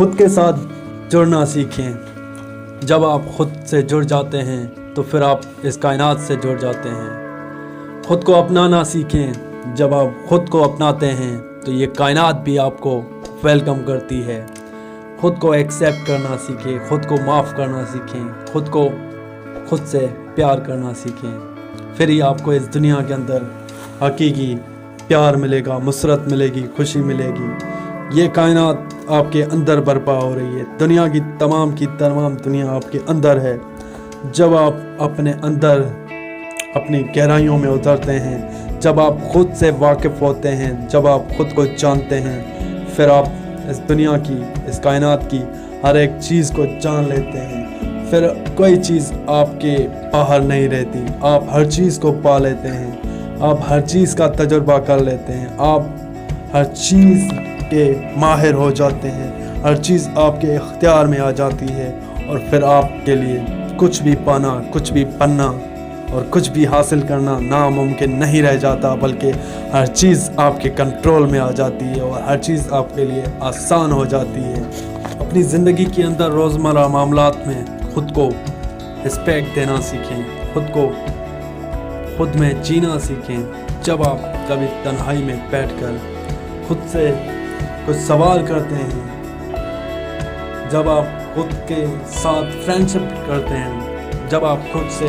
خود کے ساتھ جڑنا سیکھیں. جب آپ خود سے جڑ جاتے ہیں تو پھر آپ اس کائنات سے جڑ جاتے ہیں. خود کو اپنانا سیکھیں. جب آپ خود کو اپناتے ہیں تو یہ کائنات بھی آپ کو ویلکم کرتی ہے. خود کو ایکسیپٹ کرنا سیکھیں. خود کو معاف کرنا سیکھیں. خود سے پیار کرنا سیکھیں. پھر ہی آپ کو اس دنیا کے اندر حقیقی پیار ملے گا، مسرت ملے گی، خوشی ملے گی. یہ کائنات آپ کے اندر برپا ہو رہی ہے. دنیا کی تمام دنیا آپ کے اندر ہے. جب آپ اپنے اندر اپنی گہرائیوں میں اترتے ہیں، جب آپ خود سے واقف ہوتے ہیں، جب آپ خود کو جانتے ہیں، پھر آپ اس دنیا کی، اس کائنات کی ہر ایک چیز کو جان لیتے ہیں. پھر کوئی چیز آپ کے باہر نہیں رہتی. آپ ہر چیز کو پا لیتے ہیں. آپ ہر چیز کا تجربہ کر لیتے ہیں. آپ ہر چیز کے ماہر ہو جاتے ہیں. ہر چیز آپ کے اختیار میں آ جاتی ہے. اور پھر آپ کے لیے کچھ بھی پانا، کچھ بھی بننا اور کچھ بھی حاصل کرنا ناممکن نہیں رہ جاتا، بلکہ ہر چیز آپ کے کنٹرول میں آ جاتی ہے اور ہر چیز آپ کے لیے آسان ہو جاتی ہے. اپنی زندگی کے اندر روزمرہ معاملات میں خود کو رسپیکٹ دینا سیکھیں. خود میں جینا سیکھیں. جب آپ کبھی تنہائی میں بیٹھ کر خود سے کچھ سوال کرتے ہیں، جب آپ خود کے ساتھ فرینڈشپ کرتے ہیں، جب آپ خود سے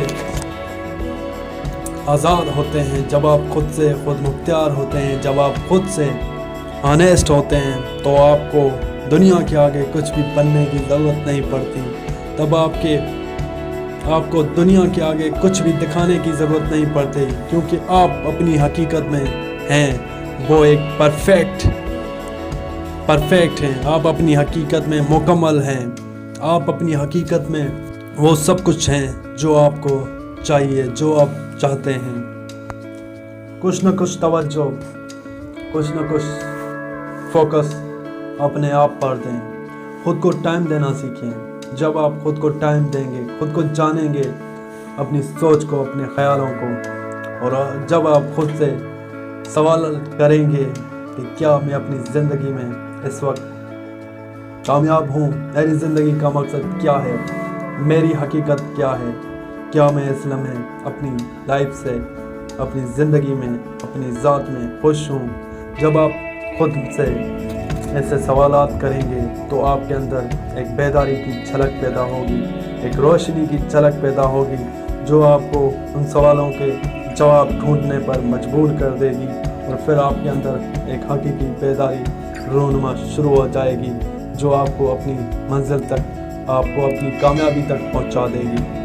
آزاد ہوتے ہیں، جب آپ خود سے خود مختار ہوتے ہیں، جب آپ خود سے آنیسٹ ہوتے ہیں، تو آپ کو دنیا کے آگے کچھ بھی بننے کی ضرورت نہیں پڑتی. تب آپ کو دنیا کے آگے کچھ بھی دکھانے کی ضرورت نہیں پڑتی، کیونکہ آپ اپنی حقیقت میں ہیں. وہ ایک پرفیکٹ ہیں. آپ اپنی حقیقت میں مکمل ہیں. آپ اپنی حقیقت میں وہ سب کچھ ہیں جو آپ کو چاہیے، جو آپ چاہتے ہیں. کچھ نہ کچھ توجہ، کچھ نہ کچھ فوکس اپنے آپ پر دیں. خود کو ٹائم دینا سیکھیں. جب آپ خود کو ٹائم دیں گے، خود کو جانیں گے، اپنی سوچ کو، اپنے خیالوں کو، اور جب آپ خود سے سوال کریں گے کہ کیا میں اپنی زندگی میں اس وقت کامیاب ہوں، میری زندگی کا مقصد کیا ہے، میری حقیقت کیا ہے، کیا میں اس لمحے اپنی لائف سے، اپنی زندگی میں، اپنی ذات میں خوش ہوں. جب آپ خود سے ایسے سوالات کریں گے تو آپ کے اندر ایک بیداری کی جھلک پیدا ہوگی، ایک روشنی کی جھلک پیدا ہوگی، جو آپ کو ان سوالوں کے جواب ڈھونڈنے پر مجبور کر دے گی. اور پھر آپ کے اندر ایک حقیقی بیداری رونما شروع ہو جائے گی، جو آپ کو اپنی منزل تک، آپ کو اپنی کامیابی تک پہنچا دے گی.